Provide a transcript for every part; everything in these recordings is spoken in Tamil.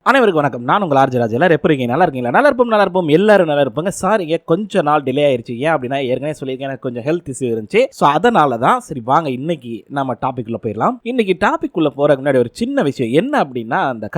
அனைவருக்கும் வணக்கம். நான் உங்கள் ஆர்ஜி ராஜ். எல்லாரும் எப்படி இருக்கீங்க? நல்லா இருக்கீங்களா? நல்லா இருப்போம். எல்லாரும் நல்லா இருப்பாங்க. சார் கொஞ்ச நாள் டிலே ஆயிருச்சு. ஏன் அப்படின்னா ஏற்கனவே சொல்லியிருக்கேன், எனக்கு கொஞ்சம் ஹெல்த் இஷ்யூ இருந்துச்சு. ஸோ அதனால தான் சரி வாங்க இன்னைக்கு நம்ம டாபிக் உள்ள போயிடலாம். இன்னைக்கு டாபிக் உள்ள போறதுக்கு முன்னாடி ஒரு சின்ன விஷயம் என்ன அப்படின்னா, அந்த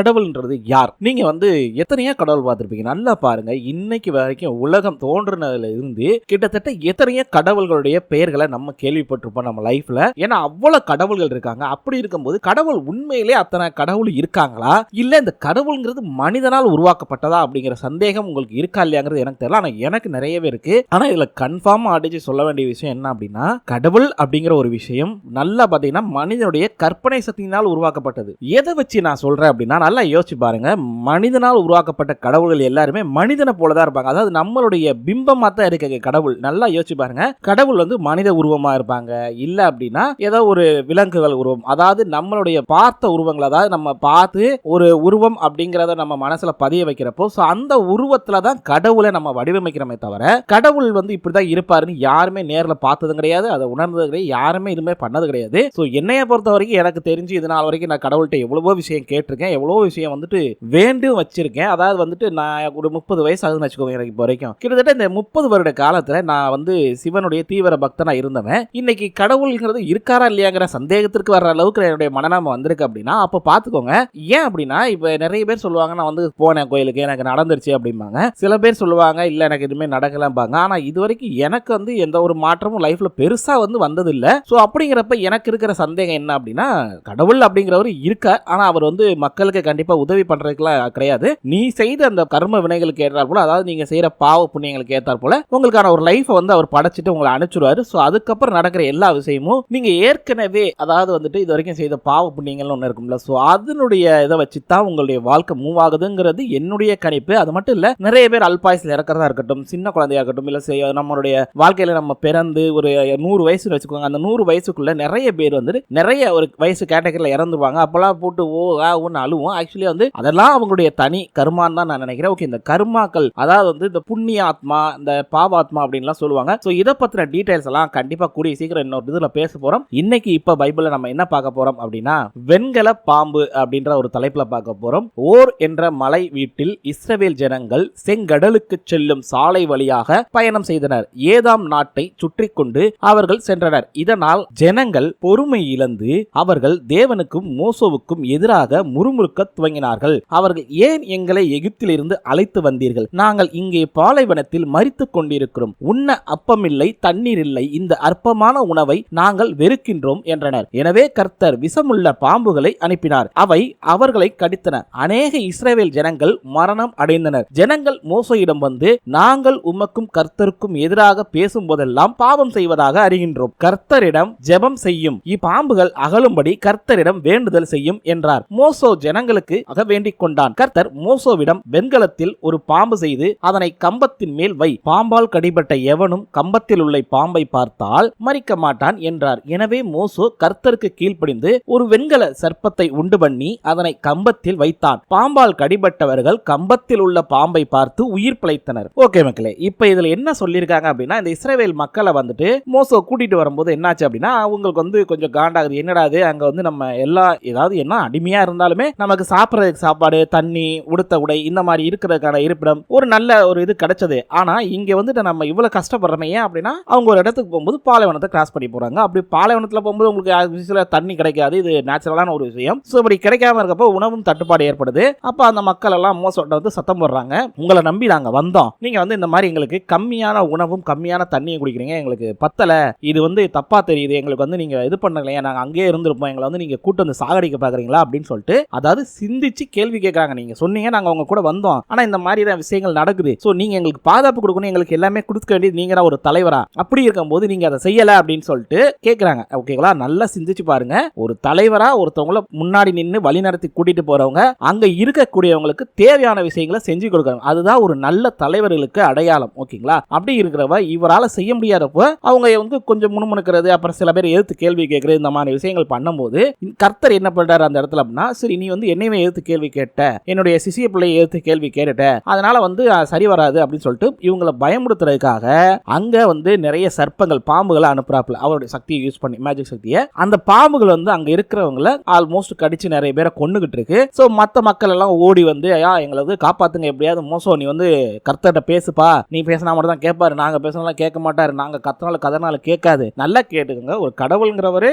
கடவுள்ன்றது யார்? நீங்க எத்தனையோ கடவுள் பார்த்துருப்பீங்க. நல்லா பாருங்க, இன்னைக்கு வரைக்கும் உலகம் தோன்றினதுல இருந்து கிட்டத்தட்ட எத்தனையோ கடவுள்களுடைய பெயர்களை நம்ம கேள்விப்பட்டிருப்போம் நம்ம லைஃப்ல. ஏன்னா அவ்வளவு கடவுள்கள் இருக்காங்க. அப்படி இருக்கும்போது கடவுள் உண்மையிலே அத்தனை கடவுள் இருக்காங்களா, இல்ல இந்த கடவுள்ங்கிறது மனிதனால் உருவாக்கப்பட்டதா அப்படிங்கிற சந்தேகம் உங்களுக்கு இருக்கா இல்லையாங்கிறது எனக்கு தெரியல. ஆனா எனக்கு நிறையவே இருக்கு. ஆனா இதுல கன்ஃபார்ம் அடிச்சு சொல்ல வேண்டிய விஷயம் என்ன அப்படின்னா, கடவுள் அப்படிங்கிற ஒரு விஷயம் நல்லா பாத்தீங்கன்னா மனிதனுடைய கற்பனை சக்தியினால் உருவாக்கப்பட்டது. எதை வச்சு நான் சொல்றேன் அப்படின்னா, நல்லா யோசிச்சு பாருங்க. மனிதனால் உருவாக்கப்பட்ட கடவுள்கள் எல்லாருமே மனிதனை போலதான் இருப்பாங்க. அதாவது நம்மளுடைய பிம்பமா தான் இருக்க கடவுள். நல்லா யோசிச்சு பாருங்க. கடவுள் மனித உருவமா இருப்பாங்க, இல்ல அப்படின்னா ஏதோ ஒரு விலங்குகள் உருவம். அதாவது நம்மளுடைய பார்த்த உருவங்கள், அதாவது நம்ம பார்த்து ஒரு உருவம் அப்படிங்கறத நம்ம மனசுல பதிய வைக்கிறப்போ அந்த உருவத்துல தான் கடவுளை நம்ம வடிவமைக்கிறோமே தவிர, கடவுள் இப்படிதான் இருப்பாருன்னு யாருமே நேர்ல பார்த்ததும் கிடையாது, அதை உணர்ந்தது கிடையாது, யாருமே இதுமே பண்ணது கிடையாது. ஸோ என்னைய பொறுத்த வரைக்கும் எனக்கு தெரிஞ்சு இது நாள் வரைக்கும் நான் கடவுள்கிட்ட எவ்வளவோ விஷயம் கேட்டிருக்கேன், எவ்வளவோ விஷயம் வேண்டும் வச்சிருக்கேன். அதாவது நான் ஒரு 30 வயசு ஆகுதுன்னு வச்சுக்கோங்க. எனக்கு இப்போ வரைக்கும் கிட்டத்தட்ட இந்த 30 வருட காலத்துல நான் சிவனுடைய தீவிர பக்தனா இருந்தவன். இன்னைக்கு கடவுள்ங்கிறது இருக்காரா இல்லையாங்கிற சந்தேகத்திற்கு வர்ற அளவுக்கு என்னுடைய மனநாம வந்திருக்கு அப்படின்னா அப்ப பாத்துக்கோங்க. ஏன் அப்படின்னா, இப்ப நிறைய பேர் சொல்லுவாங்க, நான் போனேன் கோயிலுக்கு, எனக்கு நடந்துருச்சு அப்படிம்பாங்க. சில பேர் சொல்லுவாங்க, இல்ல எனக்கு எதுவுமே நடக்கலம்பாங்க. ஆனா இது வரைக்கும் எனக்கு எந்த ஒரு மாற்றமும் லைஃப்ல பெருசா வந்தது இல்ல. சோ அப்படிங்கிறப்ப எனக்கு இருக்கிற சந்தேகம் என்ன அப்படின்னா, கடவுள் அப்படிங்கிறவர் இருக்க, ஆனா அவர் மக்களுக்கு கண்டிப்பா உதவி பண்றதுக்குலாம் கிடையாது. நீ செய்த அந்த கர்ம வினைகளுக்கு ஏற்றார் போல, அதாவது நீங்க செய்யற பாவ புண்ணியங்களுக்கு ஏற்றார் போல உங்களுக்கான ஒரு லைஃப் அவர் படைச்சிட்டு உங்களை அனுப்பிச்சுடுவாரு. சோ அதுக்கப்புறம் நடக்கிற எல்லா விஷயமும் நீங்க ஏற்கனவே அதாவது இது வரைக்கும் செய்த பாவ புண்ணியங்கள் ஒன்று இருக்கும்ல, சோ அதனுடைய இதை வச்சு தான் உங்களுடைய வாழ்க்கை மூவ் ஆகுதுங்கிறது என்னுடைய கணிப்பு. அது மட்டும் இல்ல, நிறைய பேர் அல்பாயுஸ்ல இறக்கிறதா இருக்கட்டும், சின்ன குழந்தையா இருக்கட்டும், இல்ல நம்மளுடைய வாழ்க்கையில நம்ம பிறந்து ஒரு 100 வயசுன்னு வச்சுக்கோங்க, அந்த 100 வயசுக்குள்ள நிறைய பேர் நிறைய ஒரு வயசு கேட்டகரியில இறந்துருவாங்க. அப்பெல்லாம் போட்டு ஒன்னு அழுவோம். ஆக்சுவலி அதெல்லாம் அவங்களுடைய தனி கர்மான்னு தான் நான் நினைக்கிறேன். ஓகே, இந்த கர்மாக்கள் அதாவது இந்த புண்ணிய ஆத்மா, இந்த பாவாத்மா அப்படின்லாம் சொல்லுவாங்க. ஸோ இதை பத்தின டீடைல்ஸ் எல்லாம் கண்டிப்பா கூடிய சீக்கிரம் இன்னொரு இதுல பேச போறோம். இன்னைக்கு இப்ப பைபிள்ல நம்ம என்ன பார்க்க போறோம் அப்படின்னா, வெண்கல பாம்பு அப்படின்ற ஒரு தலைப்புல பார்க்க போறோம். ஓர் என்ற மலை வீட்டில் இஸ்ரவேல் ஜனங்கள் செங்கடலுக்கு செல்லும் சாலை வழியாக பயணம் செய்தனர். ஏதாம் நாட்டை சுற்றி கொண்டு அவர்கள் சென்றனர். இதனால் ஜனங்கள் பொறுமை இழந்து அவர்கள் தேவனுக்கும் மோசோவுக்கும் எதிராக முறுமுறுக்க துவங்கினார்கள். அவர்கள், ஏன் எங்களை எகிப்திலிருந்து அழைத்து வந்தீர்கள்? நாங்கள் இங்கே பாலைவனத்தில் மரித்துக் கொண்டிருக்கிறோம். உண்ண அப்பமில்லை, தண்ணீர் இல்லை. இந்த அற்பமான உணவை நாங்கள் வெறுக்கின்றோம் என்றனர். எனவே கர்த்தர் விஷமுள்ள பாம்புகளை அனுப்பினார். அவை அவர்களை கடித்தன. அநேக இஸ்ரவேல் ஜனங்கள் மரணம் அடைந்தனர். ஜனங்கள் மோசேயிடம் வந்து, நாங்கள் உமக்கும் கர்த்தருக்கும் எதிராக பேசும் போதெல்லாம் பாவம் செய்வதாக அறிகின்றோம். கர்த்தரிடம் ஜெபம் செய்யும், இப்பாம்புகள் அகலும்படி கர்த்தரிடம் வேண்டுதல் செய்யும் என்றார். மோசே ஜனங்களுக்கு வேண்டிக் கொண்டான். கர்த்தர் மோசேவிடம், வெண்கலத்தில் ஒரு பாம்பு செய்து அதனை கம்பத்தின் மேல் வை. பாம்பால் கடிபட்ட எவனும் கம்பத்தில் உள்ள பாம்பை பார்த்தால் மரிக்க மாட்டான் என்றார். எனவே மோசே கர்த்தருக்கு கீழ்ப்படிந்து ஒரு வெண்கல சர்ப்பத்தை உண்டு பண்ணி அதனை கம்பத்தில் வைத்தான். பாம்பால் கடிபட்டவர்கள் கம்பத்தில் உள்ள பாம்பை பார்த்து உயிர் பிழைத்தனர். ஓகே மக்களே, இப்ப இதுல என்ன சொல்லிருக்காங்க அப்படின்னா, இந்த இஸ்ரவேல் மக்களை மோசே கூட்டிட்டு வரும்போது என்னாச்சு அப்படின்னா, அவங்களுக்கு கொஞ்சம் காண்டாகுது. என்னடா இது, அங்க நம்ம எல்லா ஏதாவது என்ன அடிமையா இருந்தாலுமே நமக்கு சாப்பிடறதுக்கு சாப்பாடு, தண்ணி, உடுத்த உடை, இந்த மாதிரி இருக்கிறதுக்கான இருப்பிடம், ஒரு நல்ல ஒரு இது கிடைச்சது. ஆனா இங்க நம்ம இவ்வளவு கஷ்டப்படுறோமே. ஏன் அப்படின்னா, அவங்க ஒரு இடத்துக்கு போகும்போது பாலைவனத்தை கிராஸ் பண்ணி போறாங்க. அப்படி பாலைவனத்துல போகும்போது உங்களுக்கு தண்ணி கிடைக்காது. இது நேச்சுரலான ஒரு விஷயம். சோ இப்படி கிடைக்காம இருக்கப்போ உணவும் தட்டுப்பாடு ஏற்படுது. அப்ப அந்த மக்கள் எல்லாம் மோசோட்ட சத்தம் போடுறாங்க, உங்களை நம்பி நாங்க வந்தோம், நீங்க இந்த மாதிரி எங்களுக்கு கம்மியான உணவும் கம்மியான தண்ணியும் குடிக்கிறீங்க, எங்களுக்கு பத்தல, இது தப்பா தெரியுது, எங்களுக்கு நீங்க இது பண்ணலையா, நாங்க அங்கேயே இருந்திருப்போம், எங்களை நீங்க கூட்டு சாகடிக்க பாக்குறீங்களா அப்படின்னு சொல்லிட்டு, அதாவது சிந்திச்சு கேள்வி கேட்கறாங்க. நீங்க சொன்னீங்க நாங்க உங்க கூட வந்தோம், ஆனா இந்த மாதிரி விஷயங்கள் நடக்குது, சோ நீங்க எங்களுக்கு பாதுகாப்பு கொடுக்கணும், எங்களுக்கு எல்லாமே கொடுக்க வேண்டியது நீங்க தான் ஒரு தலைவரா, அப்படி இருக்கும்போது நீங்க அதை செய்யல அப்படின்னு சொல்லிட்டு கேட்கறாங்க. ஓகேங்களா, நல்லா சிந்திச்சு பாருங்க. ஒரு தலைவரா ஒருத்தவங்களை முன்னாடி நின்று வழி நடத்தி கூட்டிட்டு போறவங்க அங்க இருக்கக்கூடியவங்களுக்கு தேவையான விஷயங்களை செஞ்சு கொடுக்கணும். அதுதான் ஒரு நல்ல தலைவர்களுக்கு அடையாளம். ஓகேங்களா, அப்படி இருக்கிறவ இவரால செய்ய முடியாதப்போ அவங்க கொஞ்சம் முணுமுணுக்கிறது, அப்புறம் சில பேர் எதிர்த்து கேள்வி கேட்கறது, இந்த மாதிரி விஷயங்கள் பண்ணும்போது கர்த்தர் என்ன பண்றாரு அந்த இடத்துல அப்படின்னா, சரி நீ என்னையுமே எதிர்த்து கேள்வி கேட்ட, என்னுடைய சிசிய பிள்ளையை எதிர்த்து கேள்வி கேட்டுட்ட, அதனால சரி வராது அப்படின்னு சொல்லிட்டு இவங்களை பயமுறுத்துறதுக்காக அங்க நிறைய சர்ப்பங்கள், பாம்புகளை அனுப்புறாப்புல, அவருடைய சக்தியை யூஸ் பண்ணி, மேஜிக் சக்தியை. அந்த பாம்புகள் அங்க இருக்கிறவங்களை ஆல்மோஸ்ட் கடிச்சு நிறைய பேரை கொன்னுகிட்டு இருக்கு. சோ மற்ற மக்கள் எல்லாம் ஓடி வந்து ஐயா எங்களை வந்து காப்பாத்துங்க, எப்படியாவது மோசம் நீ வந்து கர்த்தர்கிட்ட பேசுப்பா, நீ பேசினா மட்டும் தான் கேட்பாரு, நாங்க பேசினாலும் கேட்க மாட்டாரு, நாங்க கதனால கேட்காது. நல்லா கேட்டுக்கோங்க, ஒரு கடவுள்ங்கிறவரு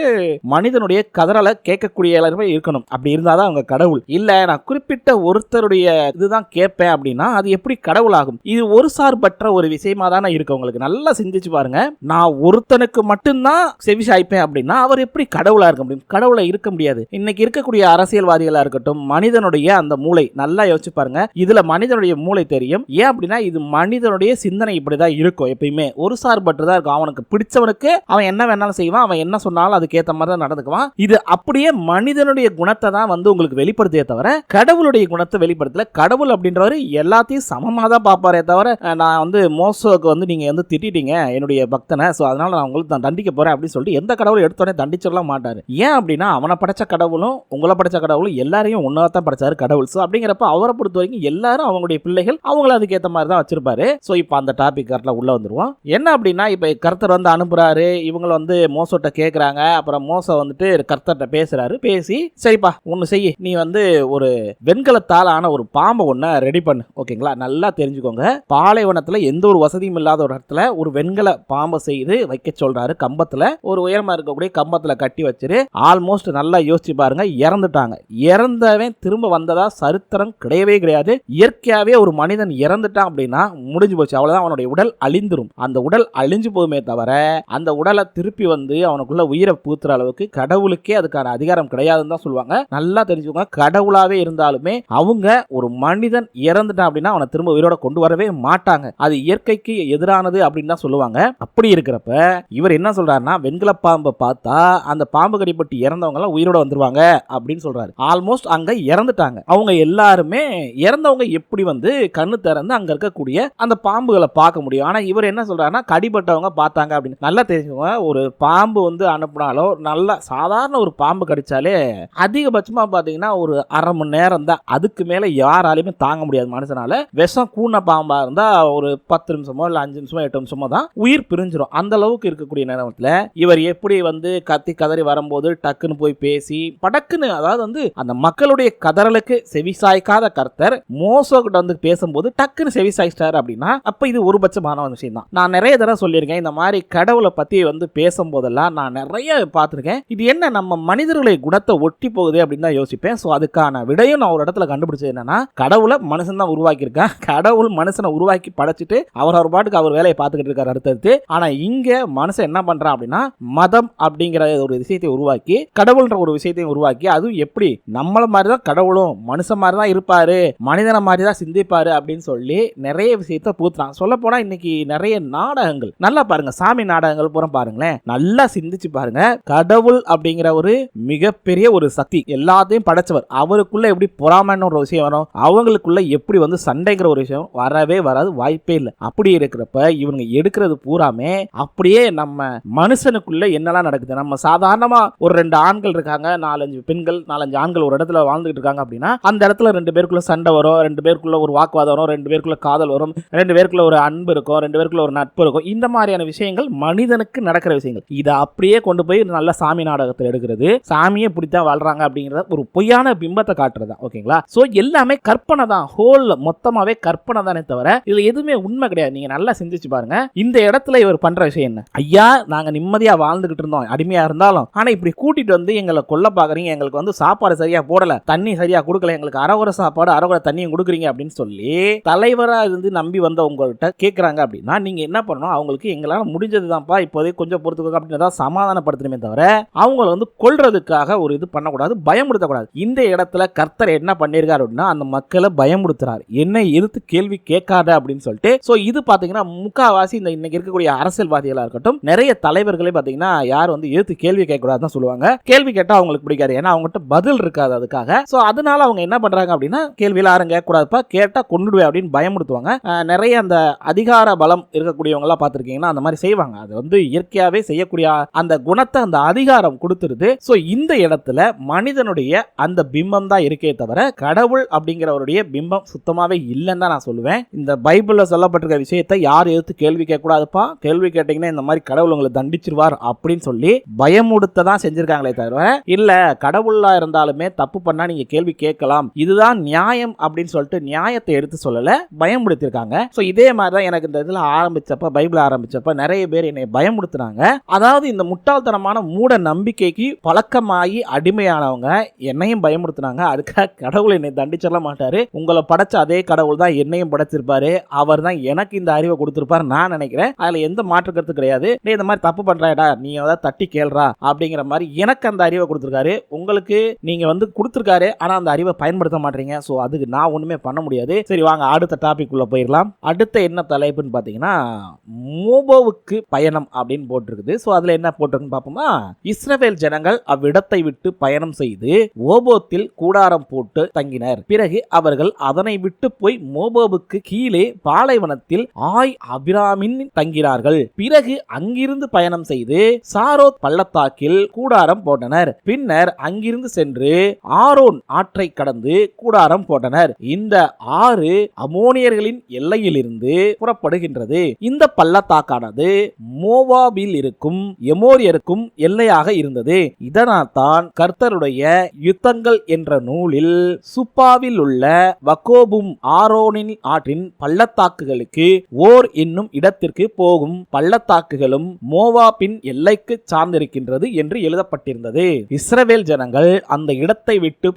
மனிதனுடைய கதறலை கேட்கக்கூடிய எல்லாருமே இருக்கணும். அப்படி இருந்தாதான் அவங்க கடவுள். இல்ல நான் குறிப்பிட்ட ஒருத்தருடைய இதுதான் கேட்பேன் அப்படின்னா அது எப்படி கடவுள் ஆகும்? இது ஒரு சார்பற்ற ஒரு விஷயமா தானே இருக்கு. உங்களுக்கு நல்லா சிந்திச்சு பாருங்க. நான் ஒருத்தனுக்கு மட்டும்தான் செவி சாய்ப்பேன் அப்படின்னா அவர் எப்படி கடவுளா இருக்க முடியும்? கடவுளா இருக்க முடியாது. இன்னைக்கு இருக்கக்கூடிய அரசியல்வாதிகளா இருக்கட்டும், மனிதனுடைய அந்த மூளை நல்லா யோசிச்சு பாருங்க. இதுல மனிதனுடைய மூளை தெரியும். ஏன் அப்படின்னா இது மனிதனுடைய சிந்தனை இப்படிதான் இருக்கும். எப்பயுமே ஒரு சார்பற்றதா இருக்கும். அவனுக்கு பிடிச்சவனுக்கு அவன் என்ன வேணாலும் செய்வான், அவன் என்ன சொன்னாலும் அதுக்கு ஏத்த மாதிரி தான் நடந்துக்குவான். இது அப்படியே மனிதனுடைய குணத்தை தான் வந்து உங்களுக்கு வெளிப்படுத்தியே தவிர கடவுளுடைய குணத்தை வெளிப்படுத்தல. கடவுள் அப்படின்றவர் எல்லாத்தையும் சமமா தான் பார்ப்பாரே தவிர நான் வந்து மோசோக்கு வந்து நீங்க வந்து திட்டிட்டீங்க என்னுடைய பக்தனை, சோ அதனால நான் உங்களுக்கு நான் தண்டிக்க போறேன் அப்படின்னு சொல்லிட்டு எந்த கடவுளும் எடுத்தோடனே தண்டிச்சிடலாம் மாட்டாரு. ஏன் அப்படின்னா அவனை படைச்ச கடவுளும் உங்களை படைச்ச கடவுளும் எல்லாரையும் ஒன்னாதான் படைச்சாரு கடவுள். சோ அப்படிங்கிறப்ப அவரை பொறுத்த வரைக்கும் எல்லாரும் அவங்களுடைய பிள்ளைகள், அவங்கள அதுக்கு ஏற்ற மாதிரி தான் வச்சிருப்பாரு. சோ இப்போ அந்த டாபிக் கரெக்டா உள்ள வந்துருவோம். என்ன அப்படின்னா இப்ப கர்த்தர் வந்து அனுப்புறாரு, இவங்க வந்து மோசோட்ட கேட்கறாங்க, அப்புறம் மோச வந்துட்டு கர்த்தர்கிட்ட பேசுறாரு. பேசி சரிப்பா ஒன்னு செய்ய, நீ வந்து ஒரு வெண்கலத்தால் ஆன ஒரு பாம்பை ஒன்ன ரெடி பண்ணு, ஓகேங்களா? நல்லா தெரிஞ்சுக்கோங்க, பாலைவனத்துல எந்த ஒரு வசதியும் இல்லாத ஒரு இடத்துல ஒரு வெண்கல பாம்பை செய்து வைக்க சொல்றாரு. கம்பத்துல ஒரு உயரமா இருக்கக்கூடிய கம்பத்துல கட்டி வச்சிரு. ஆல்மோஸ்ட் நல்லா யோசிச்சு பாருங்க, இறந்துட்டாங்க. இறந்தவன் திரும்ப வந்ததா சரித்திரம் கிடையவே கிடையாது. இயற்கையாவே ஒரு மனிதன் இறந்துட்டான் அப்படின்னா முடிஞ்சு போச்சு, அவ்வளவுதான். அவனுடைய உடல் அழிந்துரும். அந்த உடல் அழிஞ்சு போகுமே தவிர அந்த உடலை திருப்பி வந்து அவனுக்குள்ள உயிரை பூத்துற அளவுக்கு கடவுளுக்கே அதுக்கான அதிகாரம் கிடையாதுன்னு தான் சொல்லுவாங்க. நல்லா தெரிஞ்சுக்கோங்க, கடவுளாவே இருந்தாலுமே அவங்க ஒரு மனிதன் இறந்துட்டான் அப்படின்னா அவனை திரும்ப உயிரோட கொண்டு வரவே மாட்டாங்க. அது இயற்கைக்கு எதிரானது அப்படின்னு தான் சொல்லுவாங்க. அப்படி இருக்கிறப்ப இவர் என்ன சொல்றாருன்னா, வெண்கல பாம்பை பார்த்தா அந்த பாம்பு கடிப்பட்டு இறந்தவங்க எல்லாம் உயிரோட வந்துருவாங்க அப்படின்னு சொல்றாரு. ஆல்மோஸ்ட் அங்க இறந்துட்டாங்க. அவங்க எல்லாருமே இறந்தவங்க எப்படி வந்து கண்ணு திறந்து அங்க இருக்கக்கூடிய அந்த பாம்புகளை பார்க்க முடியும்? ஆனா இவர் என்ன சொல்றாருன்னா, கடிப்பட்டவங்க பார்த்தாங்க அப்படின்னு. நல்லா தெரிஞ்சுக்கோங்க, ஒரு பாம்பு வந்து அனுப்புனாலோ நல்ல சாதாரண ஒரு பாம்பு கடிச்சாலே அதிகபட்சமா பாத்தீங்கன்னா ஒரு அரை மணி நேரம் தான். அதுக்கு மேல யாராலையுமே தாங்க முடியாது மனுஷனால. விஷம் கூன பாம்பா இருந்தா ஒரு 10 நிமிஷமோ இல்ல 5 நிமிஷமோ 8 நிமிஷமோ தான் உயிர் பிரிஞ்சிடும். அந்த அளவுக்கு இருக்கக்கூடிய நேரத்துல இவர் எப்படி வந்து கத்தி கதறி வரும்போது டக்குன்னு போய் பேசி படக்குன்னு, அதாவது வந்து அந்த மக்களுடைய கதறலுக்கு செவிசாய்க்காத கர்த்தர் மோசோகிட்ட வந்து பேசும்போது டக்குன்னு செவிசாய்ச்சார் அப்படின்னா அப்ப இது ஒரு பட்சமான ஒரு விஷயம் தான். நான் நிறைய தடவை சொல்லியிருக்கேன், இந்த மாதிரி கடவுளை பத்தி வந்து பேசும்போதெல்லாம் நான் நிறைய பார்த்திருக்கேன். இது என்ன நம்ம மனிதர்களுடைய குணத்தை ஒட்டி போகுது அப்படின்னு தான் யோசிப்பேன். சோ அதுக்கான விடையும் நான் ஒரு இடத்துல கண்டுபிடிச்சது என்னன்னா, கடவுளை மனுஷன் தான் உருவாக்கி இருக்கான். கடவுள் மனுஷனை உருவாக்கி படைச்சிட்டு அவர் பாட்டுக்கு அவர் வேலையை பார்த்துக்கிட்டு இருக்காரு அடுத்தடுத்து. ஆனா இங்க மனுஷன் என்ன பண்றான் அப்படின்னா, மதம் அப்படிங்கிற ஒரு விஷயத்தை உருவாக்கி, கடவுள்ன்ற ஒரு விஷயத்தையும் உருவாக்கி, அதுவும் எப்படி நம்மள மாதிரி தான் கடவுளும் மனுஷன் மாதிரி தான் இருப்பாரு, மனிதனை மாதிரி தான் சிந்திப்பாரு அப்படின்னு சொல்லி நிறைய விஷயத்தை பூத்துறான். சொல்ல போனா இன்னைக்கு நிறைய நாடகங்கள் நல்லா பாருங்க, சாமி நாடகங்கள் பூரா பாருங்களேன், நல்லா சிந்திச்சு பாருங்க. கடவுள் அப்படிங்கிற ஒரு மிகப்பெரிய ஒரு சக்தி, எல்லாத்தையும் படைச்சவர், அவருக்குள்ள எப்படி பொறாமைன்னு ஒரு விஷயம் வரும், அவங்களுக்குள்ள எப்படி வந்து சண்டைங்கிற ஒரு விஷயம் வரவே வராது, வாய்ப்பே இல்லை. அப்படி இருக்கிறப்ப இவங்க எடுக்கிறது பூராமே அப்படியே நம்ம மனுஷனுக்குள்ள என்னெல்லாம் நடக்குது. நம்ம சாதாரணமா ஒரு 2 ஆண்கள் இருக்காங்க, 4-5 பெண்கள், 4-5 ஆண்கள் ஒரு இடத்துல வாழ்ந்துட்டு இருக்காங்க அப்படின்னா அந்த இடத்துல 2 பேருக்குள்ள சண்டை வரும், 2 பேருக்குள்ள ஒரு வாக்குவாதம் வரும், 2 பேருக்குள்ள காதல் வரும், 2 பேருக்குள்ள ஒரு அன்பு இருக்கும், 2 பேருக்குள்ள ஒரு நட்பு இருக்கும். இந்த மாதிரியான விஷயங்கள் மனிதனுக்கு நடக்கிற விஷயங்கள். இதை அப்படியே கொண்டு போய் நல்ல சாமி நாடகத்தில் எடுக்கிறது, சாமியே இப்படித்தான் வாழ்றாங்க அப்படிங்கிற ஒரு பொய்யான பிம்பத்தை காட்டுறது. ஓகேங்களா? சோ எல்லாமே கற்பனை தான், ஹோல் மொத்தமாவே கற்பனை தானே தவிர இதுல எதுவுமே உண்மை கிடையாது. நீங்க நல்லா சிந்திச்சு பாருங்க. இந்த இடத்துல இவர் பண்ற விஷயம் என்ன? ஐயா நாங்க நிம்மதியா வாழ்ந்துகிட்டு இருந்தோம் அடிமையா இருந்தாலும், ஆனா இப்படி கூட்டிட்டு வந்து எங்களை கொல்ல பாக்குறீங்க, எங்களுக்கு வந்து சாப்பாடு சரியா போடல, தண்ணி சரியா கொடுக்கல, எங்களுக்கு அரைகுறை சாப்பாடு அரைகுறை தண்ணியும் கொடுக்குறீங்க அப்படின்னு சொல்லி தலைவரா இருந்து நம்பி வந்த உங்கள்கிட்ட கேட்கறாங்க அப்படின்னா நீங்க என்ன பண்ணணும்? அவங்களுக்கு எங்களால முடிஞ்சதுதான்ப்பா, இப்போதைக்கு கொஞ்சம் பொறுத்துக்கோங்க அப்படின்னு சமாதானப்படுத்தணுமே தவிர அவங்கள வந்து கொல்றதுக்காக ஒரு இது பண்ணக்கூடாது, பயமுடுத்தக்கூடாது. இந்த இடத்துல கர்த்தர் என்ன பண்ணிருக்காரு அப்படின்னா அந்த மக்களை பயமுடுத்துறாரு, என்ன எதிர்த்து கேள்வி கேட்காத அப்படின்னு சொல்லிட்டு. சோ இது பாத்தீங்கன்னா முக்காவாசி இந்த இன்னைக்கு இருக்கக்கூடிய அரசியல்வாதிகளா இருக்கட்டும், நிறைய தலைவர்களே பாத்தீங்கன்னா யார் வந்து எதிர்த்து கேள்வி கேட்கக்கூடாதுன்னு சொல்லுவாங்க. கேள்வி கேட்டா அவங்களுக்கு பிடிக்காது, ஏன்னா அவங்ககிட்ட பதில் இருக்காது அதுக்காக. சோ அதனால அவங்க என்ன பண்றாங்க அப்படின்னா கேள்வியில யாரும் கேட்கக்கூடாதுப்பா, கேட்டா கொண்டுடுவேன் அப்படின்னு பயமுடுத்துவாங்க. நிறைய அந்த அதிகார பலம் இருக்கக்கூடியவங்க எல்லாம் பார்த்திருக்கீங்கன்னா அந்த மாதிரி செய்வாங்க. அது வந்து இயற்கையாவே செய்யக்கூடிய அந்த குணத்தை அந்த அதிகாரம் கொடுத்துருது. சோ இந்த இடத்துல மனிதனுடைய அந்த பிம்பம் தான் இருக்கே தவிர கடவுள் அப்படிங்கிறவருடைய பிம்பம் சுத்தமாவே இல்லைன்னு தான் நான் சொல்லுவேன். இந்த பைபிள்ல சொல்லப்பட்டிருக்க விஷயத்தை யார் எதிர்த்து கேள்வி கேட்க கூடாதுப்பா, கேள்வி கேட்டீங்கன்னா இந்த மாதிரி கடவுள் உங்களை தண்டிச்சிருவார் அப்படின்னு சொல்லி பயமுடுத்த தான் செஞ்சிருக்காங்களே தவிர இல்ல கடவுளா இருந்தாலுமே தப்பு பண்ணா நீங்க இங்க கேள்வி கேட்கலாம், இதுதான் நியாயம் அப்படின்னு சொல்லிட்டு நியாயத்தை எடுத்து சொல்லல, பயமுடுத்திருக்காங்க. சோ இதே மாதிரி தான் எனக்கு இந்த இதுல ஆரம்பிச்சப்ப, பைபிள் ஆரம்பிச்சப்ப நிறைய பேர் என்னை பயமுடுத்துனாங்க. அதாவது இந்த முட்டாள்தனமான மூட நம்பிக்கைக்கு பழக்கமாகி அடிமையானவங்க என்னையும் பயமுடுத்தினாங்க. அதுக்காக கடவுள் என்னை தண்டிச்சிட மாட்டாரு. உங்களை படைச்ச அதே கடவுள் தான் என்னையும் படைச்சிருப்பாரு. அவர் தான் எனக்கு இந்த அறிவை கொடுத்திருப்பாரு நான் நினைக்கிறேன். அதுல எந்த மாற்று கருத்து கிடையாது. நீ இந்த மாதிரி தப்பு பண்றடா, நீ ஏதாவது தட்டி கேள்றா அப்படிங்கிற மாதிரி எனக்கு அந்த அறிவை கொடுத்திருக்காரு. உங்களுக்கு நீங்க வந்து கொடுத்திருக்காரு, ஆனா அந்த அறிவை பயன்படுத்த மாட்டீங்க. சோ அதுக்கு நான் ஒண்ணுமே பண்ண முடியாது. சரி வாங்க அடுத்த டாபிக் உள்ள போயிடலாம். அடுத்த என்ன தலைப்புன்னு பாத்தீங்கன்னா மோபோவுக்கு பயணம் அப்படின்னு போட்டிருக்குது. சோ அதுல என்ன போட்டிருக்குன்னு பாப்போமா. இஸ்ரவேல் ஜனங்கள் அவ்விடத்தை விட்டு பயணம் செய்து ஓபோத்தில் கூடாரம் போட்டு தங்கினர். பிறகு அவர்கள் அதனை விட்டு போய் மோபோவுக்கு கீழே பாலைவனத்தில் ஆய் அபிராமின் தங்கினார்கள். பிறகு அங்கிருந்து பயணம் செய்து சாரோத் பள்ளத்தாக்கில் கூடாரம் போட்டனர். பின்னர் அங்கிருந்து சென்று ஆரோன் ஆற்றை கடந்து கூடாரம் போட்டனர். இந்த ஆறு அமோனியர்களின் எல்லையிலிருந்து புறப்படுகின்றது. இந்த பள்ளத்தாக்கானது மோவாபில் இருக்கும் எமோரியருக்கும் எல்லையாக இருந்தது. இதனால் தான் கர்த்தருடைய யுத்தங்கள் என்ற நூலில் சுப்பாவில் உள்ள வக்கோபும் ஆரோனின் ஆற்றின் பள்ளத்தாக்குகளுக்கு ஓர் என்னும் இடத்திற்கு போகும் பள்ளத்தாக்குகளும் மோவாபின் எல்லைக்கு சார்ந்திருக்கின்றது என்று எழுதப்பட்டிருந்தது. இஸ்ரவேல் ஜனங்கள் அந்த இடத்தை விட்டு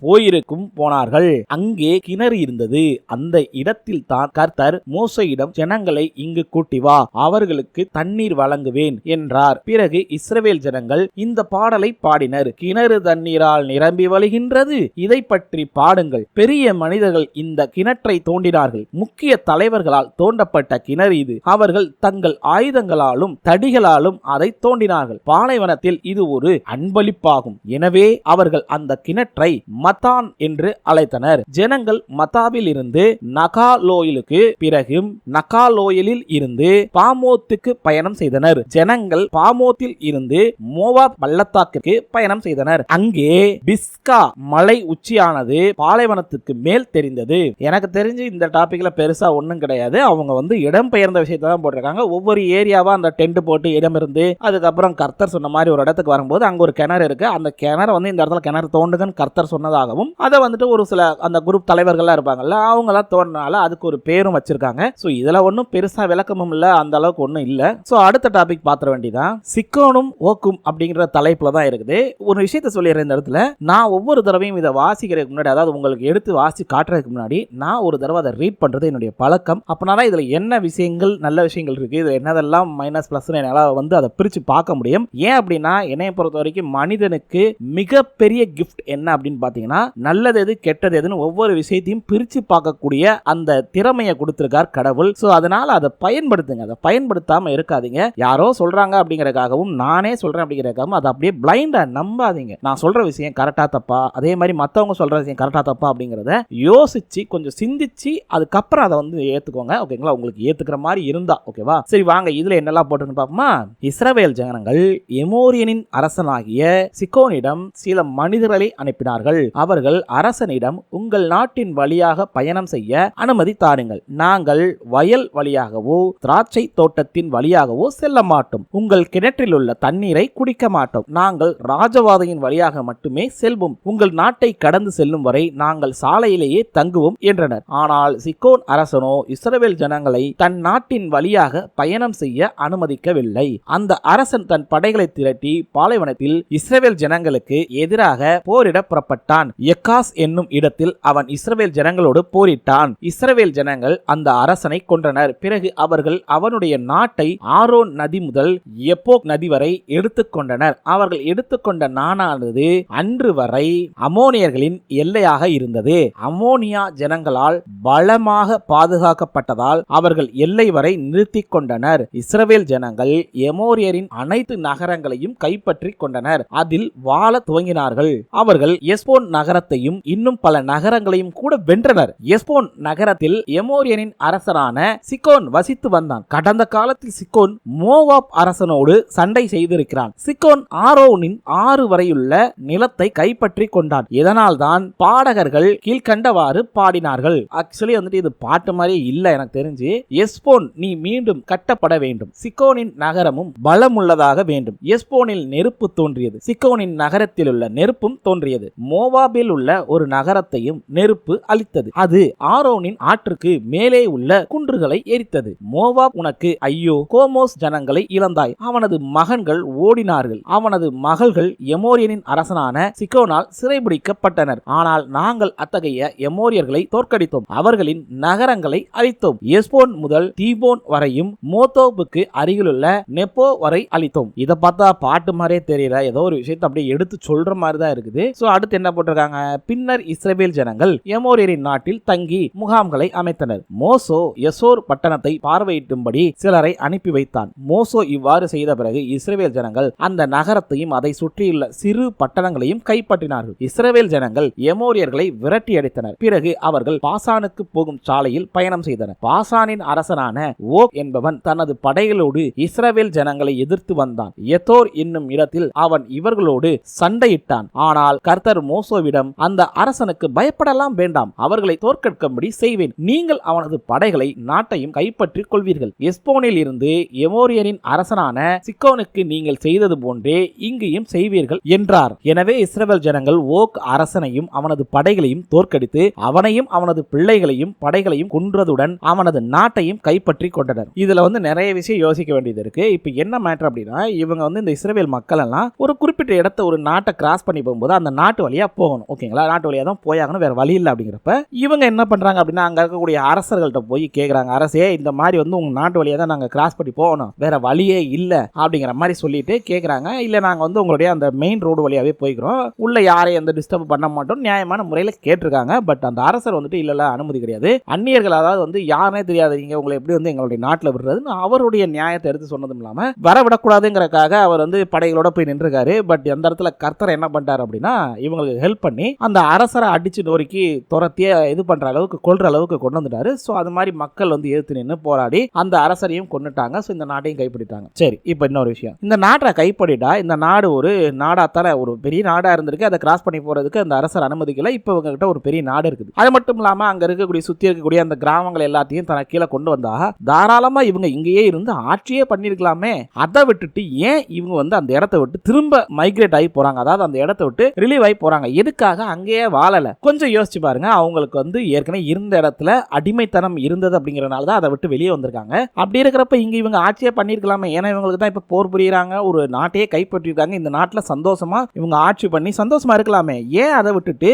போனார்கள். அங்கே கிணறு இருந்தது. அந்த இடத்தில் தான் கர்த்தர் மோசேயிடம் ஜனங்களை இங்கு கூட்டி வா, அவர்களுக்கு தண்ணீர் வழங்குவேன் என்றார். பிறகு இஸ்ரவேல் ஜனங்கள் இந்த பாடலை பாடினர். கிணறு தண்ணீரால் நிரம்பி வழிகின்றது, இதை பற்றி பாடுங்கள். பெரிய மனிதர்கள் இந்த கிணற்றை தோண்டினார்கள். முக்கிய தலைவர்களால் தோண்டப்பட்ட கிணறு இது. அவர்கள் தங்கள் ஆயுதங்களாலும் தடிகளாலும் அதை தோண்டினார்கள். பாலைவனத்தில் இது ஒரு அன்பளிப்பாகும். எனவே அவர்கள் அந்த கிணற்றை மத்தான் என்று அழைத்தனர். ஜனங்கள் மத்தாவில் இருந்து நகாலோயிலுக்கு, பிறகு நகாலோயிலில் இருந்து பாமோத்துக்கு பயணம் செய்தனர். ஜனங்கள் பாமோத்தில் இருந்து மோவாப் பள்ளத்தாக்கிற்கு பயணம் செய்தனர். அங்கே பிஸ்கா மலை உச்சியானது பாலைவனத்துக்கு மேல் தெரிந்தது. எனக்கு தெரிஞ்சு இந்த டாபிக்ல பெருசா ஒண்ணும் கிடையாது. அவங்க வந்து இடம் பெயர்ந்த விஷயத்தை தான் போட்டிருக்காங்க. ஒவ்வொரு ஏரியாவா அந்த டென்ட் போட்டு இடம் இருந்து அதுக்கப்புறம் கர்த்தர் சொன்ன மாதிரி ஒரு இடத்துக்கு வரும்போது அங்க ஒரு கிணறு இருக்கு. அந்த கிணறு வந்து இந்த இடத்துல கிணறு தோண்டுங்கன்னு கர்த்தர் சொன்னதாகவும் அதை வந்துட்டு ஒரு சில அந்த குரூப் தலைவர்கள்லாம் இருப்பாங்கல்ல, அவங்க எல்லாம் தோண்டினால அதுக்கு ஒரு பேரும் வச்சிருக்காங்க. சோ இதுல ஒன்றும் பெருசா விளக்கமும் இல்ல, அந்த அளவுக்கு ஒன்றும் இல்ல. சோ அடுத்த டாபிக் பாத்திர வேண்டியதான். சிக்கோனும் ஓக்கும் அப்படிங்கிற தலைப்புல தான் இருக்குது. ஒரு விஷயத்த சொல்லிடுறேன் இந்த இடத்துல. நான் ஒவ்வொரு தடவையும் இதை வாசிக்கிறதுக்கு முன்னாடி, அதாவது உங்களுக்கு எடுத்து வாசி காட்டுறதுக்கு முன்னாடி நான் ஒரு தடவை அதை ரீட் பண்றது என்னுடைய பழக்கம். அப்பனால இதுல என்ன விஷயங்கள் நல்ல விஷயங்கள் இருக்கு, இது என்னதெல்லாம் மைனஸ் பிளஸ் என்னால வந்து அதை பிரிச்சு பார்க்க முடியும். ஏன் அப்படின்னா என்னைய பொறுத்த வரைக்கும் மனிதனுக்கு மிகப்பெரிய கிஃப்ட் என்ன அப்படின்னு பாத்தீங்கன்னா நல்லது எது கெட்டது எதுன்னு ஒவ்வொரு விஷயத்தையும் பிரிச்சு பார்க்கக்கூடிய அந்த திறமையை கொடுத்திருக்கார் கடவுள். சோ அதனால அதை பயன்படுத்துங்க, அதை பயன்படுத்தாம இருக்காதீங்க. யாரோ சொல்றாங்க அப்படிங்கறதுக்காகவும் நானே சொல்றேன் அப்படிங்கறதுக்காகவும் அதை அப்படியே பிளைண்டா நம்பாதீங்க. நான் சொல்ற விஷயம் கரெக்டா தப்பா, அதே மாதிரி மத்தவங்க சொல்ற விஷயம் கரெக்டா தப்பா அப்படிங்கறத யோசிச்சு கொஞ்சம் சிந்திச்சு அதுக்கப்புறம் அதை வந்து ஏத்துக்கோங்க. ஓகேங்களா? உங்களுக்கு ஏத்துக்கிற மாதிரி இருந்தா ஓகேவா? சரி வாங்க இதுல என்னெல்லாம் போட்டுன்னு பாப்போமா. இஸ்ரவேல் ஜனங்கள் எமோரியனின் அரசனாகிய சிக்கோனிடம் சில மனிதர்களை அனுப்பினார்கள். அவர்கள் அரசனிடம் உங்கள் நாட்டின் வழியாக பயணம் செய்ய அனுமதி தாருங்கள். நாங்கள் வயல் வழியாகவோ திராட்சை தோட்டத்தின் வழியாகவோ செல்ல மாட்டோம். உங்கள் கிணற்றில் உள்ள தண்ணீரை குடிக்க மாட்டோம். நாங்கள் ராஜவாதையின் வழியாக மட்டுமே செல்வோம். உங்கள் நாட்டை கடந்து செல்லும் வரை நாங்கள் சாலையிலேயே தங்குவோம் என்றனர். ஆனால் சிக்கோன் அரசனோ இஸ்ரவேல் ஜனங்களை தன் நாட்டின் வழியாக பயணம் செய்ய அனுமதிக்கவில்லை. அந்த அரசன் தன் படைகளை திரட்டி பாலைவனத்தில் இஸ்ரவேல் ஜனங்களுக்கு எதிராக போரிட புறப்பட்டான். எக்காஸ் என்னும் இடத்தில் அவன் இஸ்ரவேல் ஜனங்களோடு போரிட்டான். இஸ்ரவேல் ஜனங்கள் அந்த அரசனை கொன்றனர். பிறகு அவர்கள் அவனுடைய நாட்டை ஆரோன் நதி முதல் எப்போக் நதி வரை எடுத்துக்கொண்டனர். அவர்கள் எடுத்துக்கொண்ட நாடானது அன்று வரை அமோனியர்களின் எல்லையாக இருந்தது. அமோனியா ஜனங்களால் பலமாக பாதுகாக்கப்பட்டதால் அவர்கள் எல்லை வரை நிறுத்திக் கொண்டனர். இஸ்ரவேல் ஜனங்கள் எமோரியரின் அனைத்து நகரங்களையும் கைப்பற்றி கொண்டனர். அதில் வாழ துவங்கினார்கள். அவர்கள் எஸ்போன் நகரத்தையும் இன்னும் பல நகரங்களையும் கூட வென்றனர். எஸ்போன் நகரத்தில் எமோரியனின் அரசனான சிக்கோன் வசித்து வந்தான். கடந்த காலத்தில் சிக்கோன் மோவாப் அரசனோடு சண்டை செய்திருக்கிறான். சிக்கோன் ஆரோனின் ஆறு வரையுள்ள நிலத்தை கைப்பற்றி கொண்டான். இதனால் தான் பாடகர்கள் கீழ்கண்டவாறு பாடினார்கள். ஆக்சுவலி வந்துட்டு இது பாட்டு மாதிரி இல்ல எனக்கு தெரிஞ்சு. எஸ்போன் நீ மீண்டும் கட்டப்பட வேண்டும். சிக்கோனின் நகரமும் பலமுள்ளதாக வேண்டும். எஸ்போனில் நெருப்பு தோன்றியது. சிக்கோனின் நகரத்தில் உள்ள நெருப்பும் தோன்றியது. மோவாப் மோவாபில் உள்ள ஒரு நகரத்தையும் நெருப்பு அழித்தது. அது ஆரோனின் ஆற்றுக்கு மேலே உள்ள குன்றுகளை எரித்தது. மோவாப் உனக்கு ஐயோ, கோமோஸ் ஜனங்களை இழந்தாய். அவனது மகன்கள் ஓடினார்கள். அவனது மகள்கள் எமோரியனின் அரசனான சிகோனால் சிறைபிடிக்கப்பட்டனர். ஆனால் நாங்கள் அத்தகைய எமோரியர்களை தோற்கடித்தோம். அவர்களின் நகரங்களை அழித்தோம். எஸ்போன் முதல் தீபோன் வரையும் மோதோபுக்கு அருகிலுள்ள நெப்போ வரை அழித்தோம். இதை பார்த்தா பாட்டு மாதிரியே தெரியல, ஏதோ ஒரு விஷயத்தை அப்படியே எடுத்து சொல்ற மாதிரி தான் இருக்குது. சோ அடுத்து என்ன போட்டிருக்காங்க, பின்னர் இஸ்ரவேல் ஜனங்கள் எமோரியரின் நாட்டில் தங்கி முகாம்களை அமைத்தனர். மோசோ யசோர் பட்டணத்தை பார்வையிடும்படி சிலரை அனுப்பி வைத்தான். மோசோ இவ்வாறு செய்த பிறகு இஸ்ரவேல் ஜனங்கள் அந்த நகரத்தையும் அதை சுற்றியுள்ள சிறு பட்டணங்களையும் கைப்பற்றினார்கள். இஸ்ரவேல் ஜனங்கள் எமோரியர்களை விரட்டி அடித்தனர். பிறகு அவர்கள் பாசானுக்கு போகும் சாலையில் பயணம் செய்தனர். பாசானின் அரசனான ஓக் என்பவன் தனது படைகளோடு இஸ்ரவேல் ஜனங்களை எதிர்த்து வந்தான். எத்தோர் என்னும் இடத்தில் அவன் இவர்களோடு சண்டையிட்டான். ஆனால் கர்த்தர் மோசோவிடம், அந்த அரசனுக்கு பயப்படலாம் வேண்டாம், அவர்களை தோற்கடிக்கும்படி செய்வேன். நீங்கள் அவனது படைகளை நாட்டையும் கைப்பற்றிக் கொள்வீர்கள். எஸ்போனில் இருந்து எமோரியரின் அரசனான சிக்கோனுக்கு நீங்கள் செய்தது போன்றே இங்கேயும் செய்வீர்கள் என்றார். எனவே இஸ்ரவேல் ஜனங்கள் ஓக் அரசனையும் அவனது படைகளையும் தோற்கடித்து அவனையும் அவனது பிள்ளைகளையும் படைகளையும் கொன்றதுடன் அவனது நாட்டையும் கைப்பற்றி கொண்டனர். இதுல நிறைய விஷயம் யோசிக்க வேண்டியது இருக்கு. இப்ப என்ன மேட்டர் அப்படின்னா, இவங்க இந்த இஸ்ரவேல் மக்கள் எல்லாம் ஒரு குறிப்பிட்ட இடத்தை, ஒரு நாட்டை கிராஸ் பண்ணி போகும்போது அந்த நாட்டு வழியா போகணும். ஓகேங்களா, நாட்டு வழியா தான் போயாகணும், வேற வழி இல்லை. அப்படிங்கிறப்ப இவங்க என்ன பண்றாங்க அப்படின்னா, அங்க இருக்கக்கூடிய அரசர்கள்ட்ட போய் கேட்கறாங்க, அரசே இந்த மாதிரி உங்க நாட்டு வழியா தான் நாங்க கிராஸ் பண்ணி போகணும், வேற வழியே இல்ல அப்படிங்கிற மாதிரி சொல்லிட்டு கேட்கறாங்க. இல்ல நாங்க உங்களுடைய அந்த மெயின் ரோடு வழியாவே போய்க்கிறோம், உள்ள யாரையும் எந்த டிஸ்டர்ப் பண்ண மாட்டோம், நியாயமான முறையில் கேட்டிருக்காங்க. பட் அந்த அரசர் இல்ல அனுமதி கிடையாது, அந்நியர்கள், அதாவது யாருனே தெரியாதீங்க, உங்களை எப்படி எங்களுடைய நாட்டில் விடுறதுன்னு அவருடைய நியாயத்தை எடுத்து சொன்னதும் இல்லாம வரவிடக்கூடாதுங்கிறக்காக அவர் படைகளோட போய் நின்றுக்காரு. பட் அந்த இடத்துல கர்த்தர் என்ன பண்ணிட்டார் அப்படின்னா, இவங்களுக்கு ஹெல்ப் பண்ணி அந்த அரசரை அடிச்சு நோக்கி துரத்திய இது பண்ற அளவுக்கு, கொல்ற அளவுக்கு கொண்டு வந்துட்டாரு. ஸோ அது மாதிரி மக்கள் எதிர்த்து நின்று போராடி அந்த அரசரையும் கொண்டுட்டாங்க. ஸோ இந்த நாட்டையும் கைப்பற்றிட்டாங்க. சரி, இப்போ இன்னொரு விஷயம், இந்த நாட்டை கைப்பற்றிட்டா இந்த நாடு ஒரு நாடாத்தால, ஒரு பெரிய நாடா இருந்திருக்கு, அதை கிராஸ் பண்ணி போறதுக்கு அந்த அரசர் அனுமதிக்கல. இப்போ இவங்க கிட்ட ஒரு பெரிய நாடு இருக்குது. அது மட்டும் இல்லாம அங்க இருக்கக்கூடிய சுத்தி இருக்கக்கூடிய அந்த கிராமங்கள் எல்லாத்தையும் தன கீழே கொண்டு வந்தா தாராளமா இவங்க இங்கேயே இருந்து ஆட்சியே பண்ணிருக்கலாமே. அதை விட்டுட்டு ஏன் இவங்க அந்த இடத்தை விட்டு திரும்ப மைக்ரேட் ஆகி போறாங்க, அதாவது அந்த இடத்தை விட்டு ரிலீவ் ஆகி போறாங்க? எதுக்காக அங்கேயே வாழல? கொஞ்சம் யோசிச்சு பாருங்க. அவங்களுக்கு ஏற்கனவே இருந்த இடத்துல அடிமைத்தனம் இருந்தது அப்படிங்கறதுனால தான் அதை விட்டு வெளியே வந்திருக்காங்க. அப்படி இருக்கிறப்ப இங்க இவங்க ஆட்சியே பண்ணிருக்கலாமே. ஏன்னா இவங்களுக்கு தான் இப்ப போர் புரியுறாங்க, ஒரு நாட்டையே கைப்பற்றிருக்காங்க. இந்த நாட்டுல சந்தோஷமா இவங்க ஆட்சி பண்ணி சந்தோஷமா இருக்கலாமே. ஏன் அதை விட்டுட்டு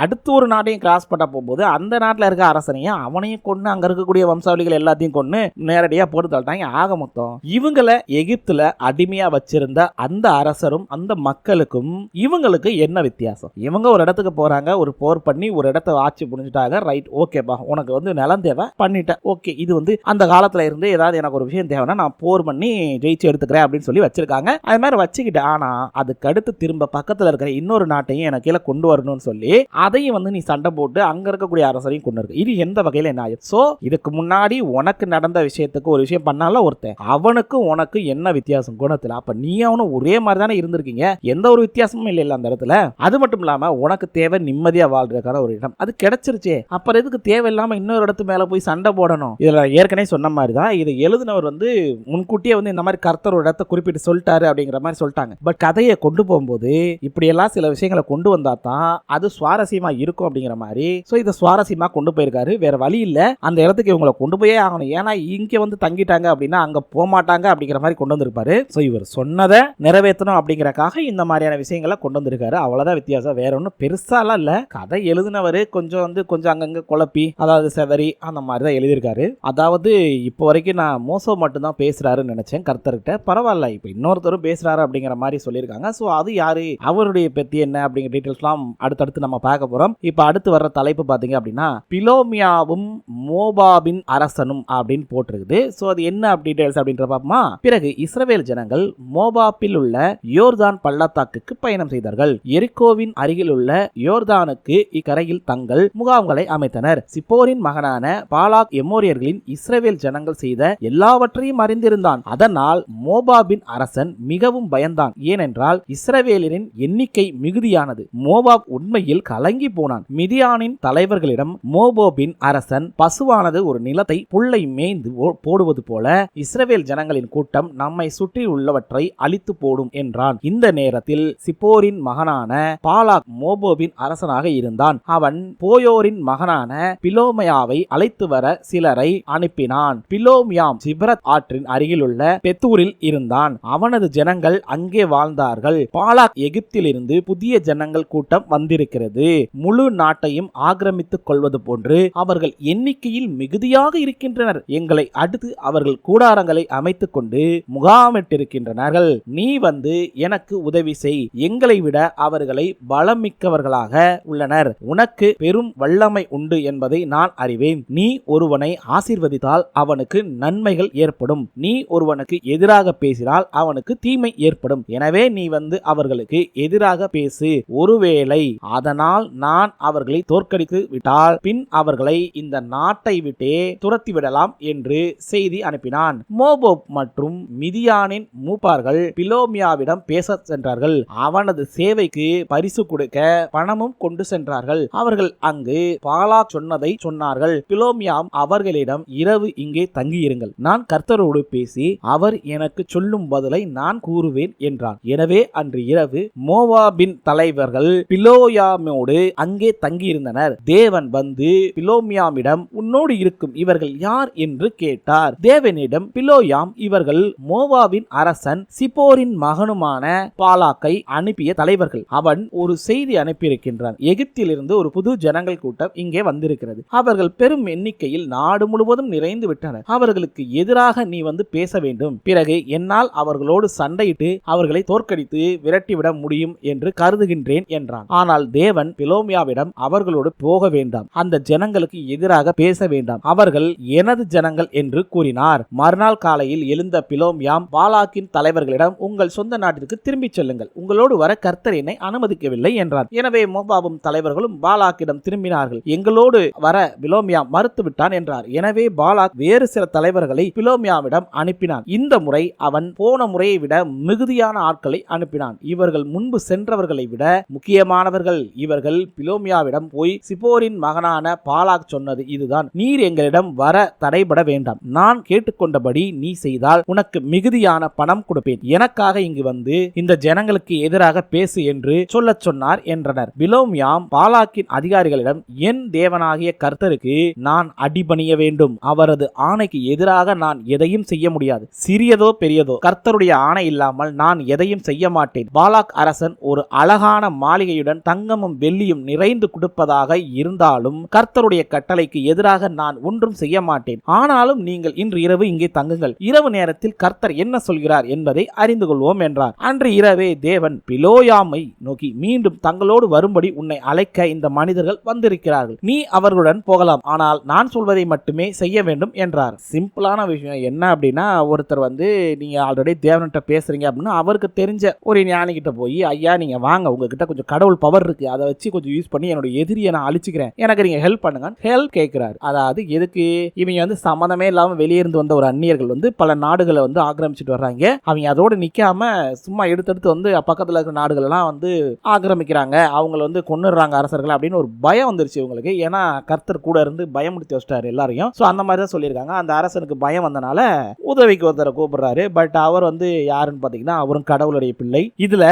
அடுத்து ஒரு நாட்டையும் கிராஸ் பண்ண போகும்போது அந்த நாட்டில் இருக்க அரசனையும் அவனையும் கொண்டு அங்க இருக்கக்கூடிய வம்சாவளிகள் எல்லாத்தையும் கொண்டு நேரடியா போட்டு தள்ளிட்டாங்க. ஆக மொத்தம் இவங்களை எகிப்துல அடிமையா வச்சிருந்த அந்த அரசரும் அந்த மக்களுக்கும் இவங்களுக்கு என்ன வித்தியாசம்? இவங்க ஒரு இடத்துக்கு போறாங்க, ஒரு போர் பண்ணி ஒரு இடத்தை ஆட்சி புரிஞ்சுட்டாங்க. ரைட், ஓகேப்பா, உனக்கு நிலம் தேவை, பண்ணிட்டேன். ஓகே, இது அந்த காலத்துல இருந்து ஏதாவது எனக்கு ஒரு விஷயம் தேவைன்னா நான் போர் பண்ணி ஜெயிச்சு எடுத்துக்கிறேன் அப்படின்னு சொல்லி வச்சிருக்காங்க. அது மாதிரி வச்சுக்கிட்டு, ஆனா அதுக்கு அடுத்து திரும்ப பக்கத்துல இருக்கிற இன்னொரு நாட்டையும் எனக்கு கீழே கொண்டு வரணும்னு சொல்லி அதையும் நீ சண்டை போட்டு அங்க இருக்கக்கூடிய அரசரையும் கொண்டு இருக்கு. இது எந்த வகையில என்ன ஆகும்? சோ இதுக்கு முன்னாடி உனக்கு நடந்த விஷயத்துக்கு ஒரு விஷயம் பண்ணால ஒருத்தன், அவனுக்கு உனக்கு என்ன வித்தியாசம் குணத்துல? அப்ப நீ அவனும் ஒரே மாதிரி தானே இருந்திருக்கீங்க, எந்த ஒரு வித்தியாசமும் இல்ல அந்த இடத்துல. அது மட்டும் இல்லாம உனக்கு தேவை நிம்மதியா வாழ்றதுக்கான ஒரு இடம், அது கிடைச்சிருச்சே. அப்புறம் எதுக்கு தேவையில்லாம இன்னொரு இடத்து மேல போய் சண்டை போடணும்? இதுல ஏற்கனவே சொன்ன மாதிரி தான், இதை எழுதினவர் முன்கூட்டியே இந்த மாதிரி கர்த்தர் ஒரு இடத்தை குறிப்பிட்டு சொல்லிட்டாரு அப்படிங்கிற மாதிரி சொல்லிட்டாங்க. பட் கதையை கொண்டு போகும்போது இப்படி எல்லாம் சில விஷயங்களை கொண்டு வந்தா தான் அது சுவாரஸ்யமா இருக்கும் அப்படிங்கிற மாதிரி. சோ இதை சுவாரஸ்யமா கொண்டு போயிருக்காரு. வேற வழி இல்ல, அந்த இடத்துக்கு இவங்களை கொண்டு போயே ஆகணும். ஏன்னா இங்க தங்கிட்டாங்க அப்படின்னா அங்க போக மாட்டாங்க அப்படிங்கிற மாதிரி கொண்டு வந்திருப்பாரு. சோ இவர் சொன்னதை நிறைவேற்றணும் அப்படிங்கறக்காக இந்த மாதிரியான விஷயங்களை கொண்டு வந்திருக்காரு. அவ்வளவுதான் வித்தியாசம், வேற ஒன்றும் பெருசாலாம் இல்ல. கதை எழுதினவரு கொஞ்சம் அங்கங்க குழப்பி, அதாவது செவரி அந்த மாதிரி தான் எழுதியிருக்காரு. அதாவது இப்போ வரைக்கும் நான் மோசோ மட்டும் தான் பேசுறாருன்னு நினைச்சேன் கர்த்தர்கிட்ட. பரவாயில்ல, இப்போ இன்னொருத்தரும் பேசுறாரு அப்படிங்கிற மாதிரி சொல்லியிருக்காங்க. சோ அது யாரு, அவருடைய பத்தி என்ன அப்படிங்கிற டீடைல்ஸ்லாம் அடுத்தடுத்து நம்ம பார்க்க போறோம். இப்போ அடுத்து வர்ற தலைப்பு பாத்தீங்க அப்படின்னா பிலோமியாவும் மோபாபின் அரசனும் அப்படின்னு போட்டிருக்குது. சோ அது என்ன டீடைல்ஸ் அப்படின்ற பாப்போமா. பிறகு இஸ்ரவேல் ஜனங்கள் மோபாபில் உள்ள யோர்தான் பள்ளத்தாக்குக்கு பயணம் செய்தார்கள். எரிகோவின் அருகில் உள்ள யோர்தானுக்கு இக்கரையில் தங்கள் முகாம்களை அமைத்தனர். சிப்போரின் மகனான பாலாக் எமோரியர்களின் இஸ்ரவேல் ஜனங்கள் செய்த எல்லாவற்றையும் அறிந்திருந்தான். அதனால் மோபாபின் அரசன் மிகவும் பயந்தான். ஏனென்றால் இஸ்ரவேலரின் எண்ணிக்கை மிகுதியானது. மோபாப் உண்மையில் கலங்கி போனான். மிதியானின் தலைவர்களிடம் மோபாபின் அரசன், பசுவானது ஒரு நிலத்தை புல்லை மேய்ந்து போடுவது போல இஸ்ரவேல் ஜனங்களின் கூட்டம் நம்மை சுற்றி உள்ளவற்றை அழித்து போடும் என்றான். இந்த நேரத்தில் சிப்போரின் மகனான பாலாக் மோபோவின் அரசனாக இருந்தான். அவன் போயோரின் மகனான பிலோமியாவை அழைத்து வர சிலரை அனுப்பினான். பிலோமியாம் சிப்ரத் ஆற்றின் அருகிலுள்ள பெத்தூரில் இருந்தான். அவனது ஜனங்கள் அங்கே வாழ்ந்தார்கள். பாலாக் எகிப்திலிருந்து புதிய ஜனங்கள் கூட்டம் வந்திருக்கிறது. முழு நாட்டையும் ஆக்கிரமித்துக் கொள்வது போன்று அவர்கள் எண்ணிக்கையில் மிகுதியாக இருக்கின்றனர். எங்களை அடுத்து அவர்கள் கூடாரங்களை அமைத்துக் கொண்டு முகாமிட்டிருக்கின்றனர். நீ வந்து எனக்கு உதவி செய். எங்களை விட அவர்களை பலமிக்கவர்களாக உள்ளனர். உனக்கு பெரும் வல்லமை உண்டு என்பதை நான் அறிவேன். நீ ஒருவனை ஆசீர்வதித்தால் அவனுக்கு நன்மைகள் ஏற்படும். நீ ஒருவனுக்கு எதிராக பேசினால் அவனுக்கு தீமை ஏற்படும். எனவே நீ வந்து அவர்களுக்கு எதிராக பேசு. ஒருவேளை அதனால் நான் அவர்களை தோற்கடித்து விட்டால் பின் அவர்களை இந்த நாட்டை விட்டே துரத்தி விடலாம் என்று செய்தி அனுப்பினான். மோபோப் மற்றும் மிதியானின் மூப்பார்கள் பிலோமியாவிடம் பேச சென்றார்கள். அவனது சேவைக்கு பரிசு கொடுக்க பணமும் கொண்டு சென்றார்கள். அவர்கள் அங்கு பாலாக் சொன்னதை சொன்னார்கள். பிலோமியாம் அவர்களிடம் இரவு இங்கே தங்கியிருங்கள். நான் கர்த்தரோடு பேசி அவர் எனக்கு சொல்லும் பதிலை நான் கூறுவேன் என்றான். எனவே அன்று இரவு மோவாபின் தலைவர்கள் பிலோயாமோடு அங்கே தங்கியிருந்தனர். தேவன் வந்து பிலோமியாமிடம் உன்னோடு இருக்கும் இவர்கள் யார் என்று கேட்டார். தேவனிடம் பிலோயாம் இவர்கள் மோவாபின் அரசன் சிப்போரின் மகனுமான பாலாக்கை அனுப்பிய தலைவர்கள். அவன் ஒரு செய்தி அனுப்பியிருக்கின்றான். எகிப்திலிருந்து ஒரு புது ஜனங்கள் கூட்டம் இங்கே வந்திருக்கிறது. அவர்கள் பெரும் எண்ணிக்கையில் நாடு முழுவதும் நிறைந்து விட்டனர். அவர்களுக்கு எதிராக நீ வந்து பேச வேண்டும். பிறகு என்னால் அவர்களோடு சண்டையிட்டு அவர்களை தோற்கடித்து விரட்டிவிட முடியும் என்று கருதுகின்றேன் என்றான். ஆனால் தேவன் பிலோமியாவிடம் அவர்களோடு போக வேண்டாம், அந்த ஜனங்களுக்கு எதிராக பேச வேண்டாம், அவர்கள் எனது ஜனங்கள் என்று கூறினார். மறுநாள் காலையில் எழுந்த பிலோமியாம் பாலாக்கின் தலைவர்களிடம் உங்கள் சொந்த நாட்டிற்கு திரும்பிச் செல்லுங்கள், உங்களோடு வர கர்த்தர் என்னை அனுமதிக்கவில்லை என்றார். எனவே மோவாபும் தலைவர்களும் பாலாக்கிடம் திரும்பினார்கள். எங்களோடு வர பிலோமியாம் மறுத்து விட்டான் என்றார். எனவே பாலாக் வேறு சில தலைவர்களை பிலோமியாவிடம் அனுப்பினான். இந்த முறை அவன் போன முறையை விட மிகுதியான ஆட்களை அனுப்பினான். இவர்கள் முன்பு சென்றவர்களை விட முக்கியமானவர்கள். இவர்கள் பிலோமியாவிடம் போய் சிப்போரின் மகனான பாலாக் சொன்னது இதுதான், நீர் எங்களிடம் வர தடைபட வேண்டாம். நான் கேட்டுக்கொண்டபடி நீ செய்தால் உனக்கு மிகுதியான பணம் கொடுப்பேன். எனக்காக இங்கு வந்து இந்த ஜனங்களுக்கு எதிராக பேசு என்று சொல்லச் சொன்னார் என்றனர். பிலோமியாம் பாலாக்கின் அதிகாரிகளிடம் என் தேவனாகிய கர்த்தருக்கு நான் அடிபணிய வேண்டும். அவரது ஆணைக்கு எதிராக நான் எதையும் செய்ய முடியாது. சிறியதோ பெரியதோ கர்த்தருடைய ஆணை இல்லாமல் நான் எதையும் செய்ய மாட்டேன். பாலாக் அரசன் ஒரு அழகான மாளிகையுடன் தங்கமும் வெள்ளியும் நிறைந்து கொடுப்பதாக இருந்தாலும் கர்த்தருடைய கட்டளைக்கு எதிராக நான் ஒன்றும் செய்ய மாட்டேன். ஆனாலும் நீங்கள் இன்று இரவு இங்கே தங்குங்கள். இரவு நேரத்தில் கர்த்தர் என்ன சொல்கிறார் என்பதை அறிந்து கொள்வோம் என்றார். அன்று இரவே தேவன் பிலோயாமை நோக்கி மீண்டும் தங்களோடு வரும்படி உன்னை அழைக்க இந்த மனிதர்கள் வந்திருக்கிறார்கள். நீ அவர்களுடன் போகலாம், ஆனால் நான் சொல்வதை மட்டுமே செய்ய வேண்டும் என்றார். சிம்பிளான விஷயம் என்ன அப்படின்னா, ஒருத்தர் வந்து நீங்க ஆல்ரெடி தேவன்கிட்ட பேசுறீங்க அப்படின்னா அவருக்கு தெரிஞ்ச ஒரு ஞானி கிட்ட போய் ஐயா நீங்க வாங்க, உங்ககிட்ட கொஞ்சம் கடவுள் பவர் இருக்கு, அதை வச்சு கொஞ்சம் யூஸ் பண்ணி என்னோட எதிரியை நான் அழிச்சுக்கிறேன், எனக்கு நீங்க ஹெல்ப் பண்ணுங்க. ஹெல்ப் கேட்கிறாரு. அதாவது எதுக்கு? இவங்க வந்து சம்மந்தமே இல்லாம வெளியிருந்து வந்த ஒரு அந்நியர்கள் வந்து பல நாடுகளை வந்து ஆக்கிரமிச்சுட்டு வர்றாங்க. அவங்க அதோடு நிக்காம சும்மா எடுத்து வந்து பக்கத்துல இருக்கிற நாடுகள் எல்லாம் வந்து ஆக்கிரமிக்கிறாங்க, அவங்களை வந்து கொன்னுடுறாங்க அரசர்கள் அப்படின்னு ஒரு பயம் வந்துருச்சு இவங்களுக்கு. ஏன்னா கர்த்தர் கூட இருந்து பயமுடுத்தி வச்சிட்டாரு எல்லாரையும். சோ அந்த மாதிரி தான் சொல்லியிருக்காங்க. அந்த அரசனுக்கு பயம் வந்தனால உதவிக்கு ஒருத்தரை கூப்பிடுறாரு. பட் அவர் வந்து யாருன்னு பாத்தீங்கன்னா அவரும் கடவுளுடைய பிள்ளை. இதுல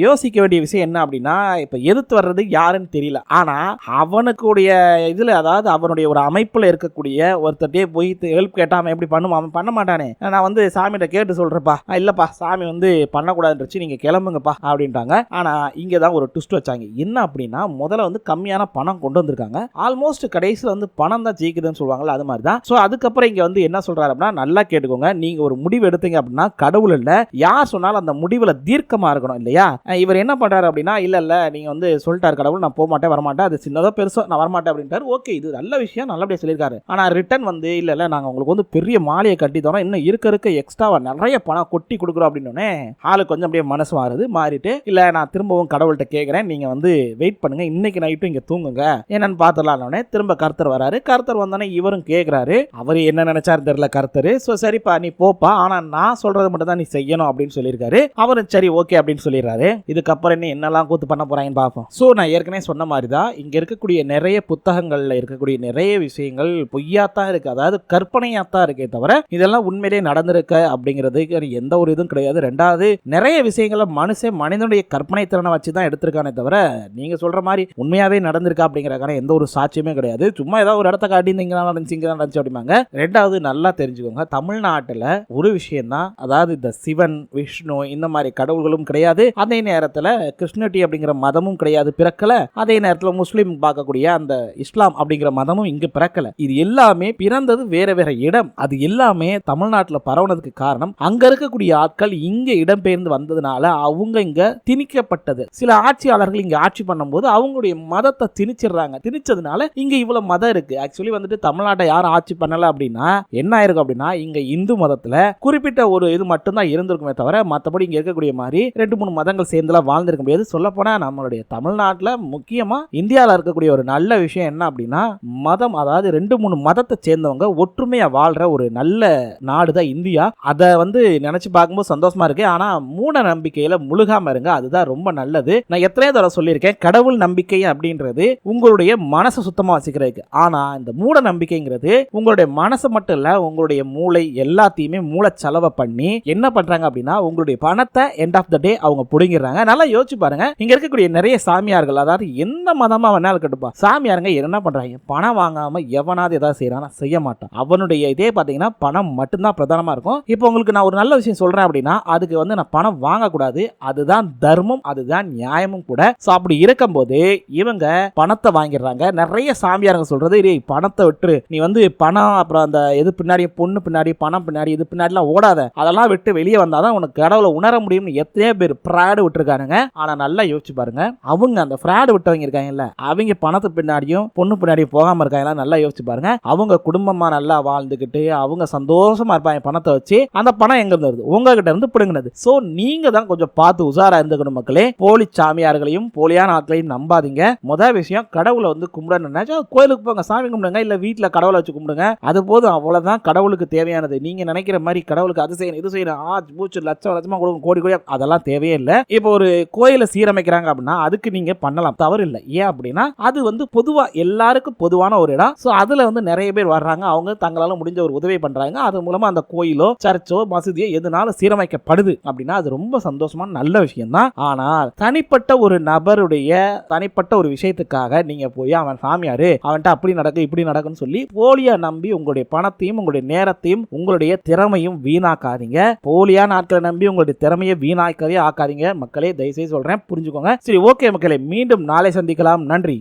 யோசிக்க வேண்டிய விஷயம் என்ன அப்படின்னா, இப்ப எதிர்த்து வர்றது யாருன்னு தெரியல, ஆனா அவனுக்குடைய இதுல அதாவது அவனுடைய ஒரு அமைப்புல இருக்கக்கூடிய ஒருத்தட்டே போய் ஹெல்ப் கேட்டா அவன் எப்படி பண்ணுவான்? அவன் பண்ண மாட்டானே. நான் வந்து சாமிகிட்ட கேட்டு சொல்றப்பா, இல்லப்பா சாமி வந்து பண்ணக்கூடாதுன்னு நீங்க கிளம்புங்கப்பா அப்படின்ட்டாங்க. ஆனா இங்கதான் ஒரு ட்விஸ்ட் வச்சாங்க. என்ன அப்படின்னா, முதல்ல வந்து கம்மியான பணம் கொண்டு வந்திருக்காங்க. ஆல்மோஸ்ட் கடைசியில் வந்து பணம் தான் ஜெயிக்குதுன்னு சொல்லுவாங்கல்ல, அது மாதிரி தான். ஸோ அதுக்கப்புறம் இங்க வந்து என்ன சொல்றாரு அப்படின்னா, நல்லா கேட்டுக்கோங்க, நீங்க ஒரு முடிவு எடுத்தீங்க அப்படின்னா கடவுள் இல்ல யார் சொன்னாலும் அந்த முடிவுல தீர்க்கமா இருக்கணும் இல்லையா? இவர் என்ன பண்றாரு அப்படின்னா, இல்ல நீங்க வந்து சொல்லிட்டாரு கடவுள், நான் போக மாட்டேன் வரமாட்டேன், அது சின்னதோ பெருசோ நான் வரமாட்டேன் அப்படின்ட்டாரு. ஓகே, இது நல்ல விஷயம், நல்லபடியா சொல்லியிருக்காரு. ஆனா ரிட்டர்ன் வந்து இல்ல நாங்க உங்களுக்கு வந்து பெரிய மாலையை கட்டி தரோம், இன்னும் இருக்க எக்ஸ்ட்ராவா நிறைய பணம் கொட்டி கொடுக்குறோம் அப்படின்னு ஆளு கொஞ்சம் அப்படியே மனசு மாறிட்டு, இல்ல நான் திரும்பவும் கடவுள்கிட்ட கேட்கிறேன், நீங்க வந்து வெயிட் பண்ணுங்க, இன்னைக்கு நைட்டும் இங்க தூங்குங்க, என்னன்னு பாத்துலாம்னே. திரும்ப கர்த்தர் வராரு. கர்த்தர் வந்தோடனே இவரும் கேட்கிறாரு. அவரு என்ன நினைச்சாரு தெரியல கர்த்தரு. சோ சரிப்பா நீ போப்பா, ஆனா நான் சொல்றது மட்டும் தான் நீ செய்யணும் அப்படின்னு சொல்லியிருக்காரு. அவரும் சரி ஓகே அப்படின்னு சொல்லிடுறாரு. இதுக்கப்புறம் என்னெல்லாம் கூத்து பண்ண போறாங்கன்னு பார்ப்போம். சோ நான் ஏற்கனவே சொன்ன மாதிரி தான் இங்க இருக்கக்கூடிய நிறைய புத்தகங்கள்ல இருக்கக்கூடிய நிறைய விஷயங்கள் பொய்யாத்தான் இருக்கு, அதாவது கற்பனையாத்தான் இருக்கே தவிர இதெல்லாம் உண்மையிலேயே நடந்திருக்க அப்படிங்கிறது எந்த ஒரு இதுவும் கிடையாது. ரெண்டாவது நிறைய விஷயங்களை மனுஷனுடைய கற்பனை திறனை வச்சு தான் எடுத்திருக்கானே தவிர நீங்க சொல்ற மாதிரி உண்மையாவே நடந்திருக்கா அப்படிங்கறதுக்கான எந்த ஒரு சாட்சியமே கிடையாது. சும்மா ஏதாவது ஒரு இடத்த காட்டி இங்க நடந்துச்சு அப்படிமாங்க. ரெண்டாவது நல்லா தெரிஞ்சுக்கோங்க, தமிழ்நாட்டுல ஒரு விஷயம் தான், அதாவது இந்த சிவன், விஷ்ணு இந்த மாதிரி கடவுள்களும் கிடையாது. அதே நேரத்துல கிறிஸ்டியானிட்டி அப்படிங்கிற மதமும் கிடையாது, பிறக்கல. அதே நேரத்துல முஸ்லீம் பார்க்கக்கூடிய அந்த இஸ்லாம் அப்படிங்கிற மதமும் இங்க பிறக்கல. இது எல்லாமே பிறந்தது வேற வேற இடம். அது எல்லாமே தமிழ்நாட்டுல பரவுனதுக்கு காரணம் அங்க இருக்கக்கூடிய ஆட்கள் இங்க இடம்பெயர்ந்து வந்ததுனால அவங்க இங்க திணிக்கப்பட்டது. சில ஆட்சியாளர்கள் இங்க ஆட்சி பண்ணும்போது அவங்களுடைய மதத்தை திணிச்சிடுறாங்க. திணிச்சதுனால இங்க இவ்வளவு மதம் இருக்கு. ஆக்சுவலி வந்துட்டு தமிழ்நாட்டை யாரும் ஆட்சி பண்ணல அப்படின்னா என்ன ஆயிருக்கும் அப்படின்னா, இங்க இந்து மதத்துல குறிப்பிட்ட ஒரு இது மட்டும் தான் இருந்திருக்குமே தவிர மற்றபடி இங்க இருக்கக்கூடிய மாதிரி 2-3 மதங்கள் சேர்ந்துலாம் வாழ்ந்திருக்க முடியாது. சொல்ல போனா நம்மளுடைய தமிழ்நாட்டுல முக்கியமா இந்தியாவில் இருக்கக்கூடிய ஒரு நல்ல விஷயம் என்ன அப்படின்னா, மதம், அதாவது 2-3 மதத்தை சேர்ந்தவங்க ஒற்றுமையா வாழ்ற ஒரு நல்ல நாடு தான் இந்தியா. அதை நினைச்சு பார்க்கும்போது சந்தோஷமா இருக்கு. ஆனா மூட நம்பிக்கையில முழுகாம இருங்க, அதுதான் ரொம்ப நல்லது. நான் எத்தனையோ தடவை சொல்லியிருக்கேன், கடவுள் நம்பிக்கை அப்படின்றது உங்களுடைய மனசை சுத்தமா வச்சுக்கிறதுக்கு. ஆனா இந்த மூட நம்பிக்கைங்கிறது உங்களுடைய மனசை மட்டும் இல்ல, உங்களுடைய மூளை எல்லாத்தையுமே மூளை செலவை பண்ணி என்ன பண்றாங்க அப்படின்னா, உங்களுடைய பணத்தை எண்ட் ஆஃப் த டே அவங்க புடுங்கிடுறாங்க. நல்லா யோசிச்சு பாருங்க, இங்க இருக்கக்கூடிய நிறைய சாமியார்கள், அதாவது எந்த மதமா வேணாலும் இருக்கட்டும்பா, சாமியாருங்க என்ன பண்றாங்க, பணம் வாங்காம எவனாவது ஏதாவது செய்யறானா, செய்ய மாட்டான். அவனுடைய இதே பாத்தீங்கன்னா பணம் மட்டும்தான் பிரதானமா இருக்கும். இப்போ உங்களுக்கு நான் ஒரு நல்ல விஷயம் சொல்றேன் அப்படின்னா அதுக்கு நான் பணம் வாங்கக்கூடாது, அதுதான் தர்மம், அதுதான் நியாயமும் கூட. சோ அப்படி இருக்கும்போது இவங்க பணத்தை வாங்கிடுறாங்க. நிறைய சாமியாருங்க சொல்றது, பணத்தை விட்டு நீ பணம் அப்புறம் அந்த எது பின்னாடி, பொண்ணு பின்னாடி, பணம் பின்னாடி, இது பின்னாடிலாம் ஓடாத, அதெல்லாம் விட்டு வெளியே வந்தாதான் உனக்கு கடவுளை உணர முடியும்னு எத்தனையோ பேர் ஃப்ராடு விட்டுருக்கானுங்க. ஆனா நல்லா யோசிச்சு பாருங்க, அவங்க அந்த ஃப்ராடு விட்டவங்க இருக்காங்கல்ல, அவங்க பணத்து பின்னாடியும் பொண்ணு பின்னாடியும் போகாம இருக்காங்களா, நல்லா யோசிச்சு பாருங்க. அவங்க குடும்பமா நல்லா வாழ்ந்துகிட்டு அவங்க சந்தோஷமா இருப்பாங்க. பணத்தை வச்சு அந்த பணம் எங்க இருந்து வருது, உங்ககிட்ட இருந்து பிடுங்கினது. சோ நீங்க தான் கொஞ்சம் பார்த்து உஷாரா இருந்துக்கணும் மக்களே. போலி சாமியார்களையும் போலியான ஆட்களையும் நம்பாதீங்க. முதல் விஷயம், கடவுளை கும்பிடணும்னா கோயிலுக்கு போங்க, சாமி கும்பிடுங்க, இல்ல வீட்டுல கடவுளை வச்சு கும்பிடுங்க, அது போதும். அவ்வளவுதான் கடவுளுக்கு தேவையானது. நீங்க நினைக்கிற மாதிரி கடவுளுக்கு அது செய்யணும், இது செய்யணும், பூச்சு லட்சம் லட்சமா கொடுக்கும், கோடி கோடி, அதெல்லாம் தேவையே இல்லை. இப்போ ஒரு கோயிலை சீரமைக்கிறாங்க அப்படின்னா அதுக்கு நீங்க பண்ணலாம், தவறு இல்லை. ஏன் அப்படின்னா அது பொதுவா எல்லாருக்கும் பொதுவான ஒரு இடம். சோ அதுல நிறைய பேர் வர்றாங்க, அவங்க தங்களால முடிஞ்ச ஒரு உதவி பண்றாங்க. அது மூலமா அந்த கோயிலோ சர்ச்சோ மசூதியோ எதுனாலும் சீரமைக்கப்படுது அப்படின்னா அது ரொம்ப சந்தோஷமான நல்ல விஷயம் தான். ஆனால் தனிப்பட்ட ஒரு நபருடைய தனிப்பட்ட ஒரு விஷயத்துக்காக நீங்க போய் அவன் சாமியாரு, அவன்கிட்ட அப்படி நடக்கு இப்படி நடக்குன்னு சொல்லி போலியா நம்பி உங்களுடைய பணத்தையும் உங்களுடைய நேரத்தையும் உங்களுடைய திறமையும் வீணாக்காதீங்க. போலியா நாட்களை நம்பி உங்களுடைய திறமையை வீணாக்கவே ஆக்காதீங்க மக்களே, தயவுசெய்து சொல்றேன், புரிஞ்சுக்கோங்க. சரி, ஓகே மக்களே, மீண்டும் நாளை சந்திக்கலாம். நன்றி.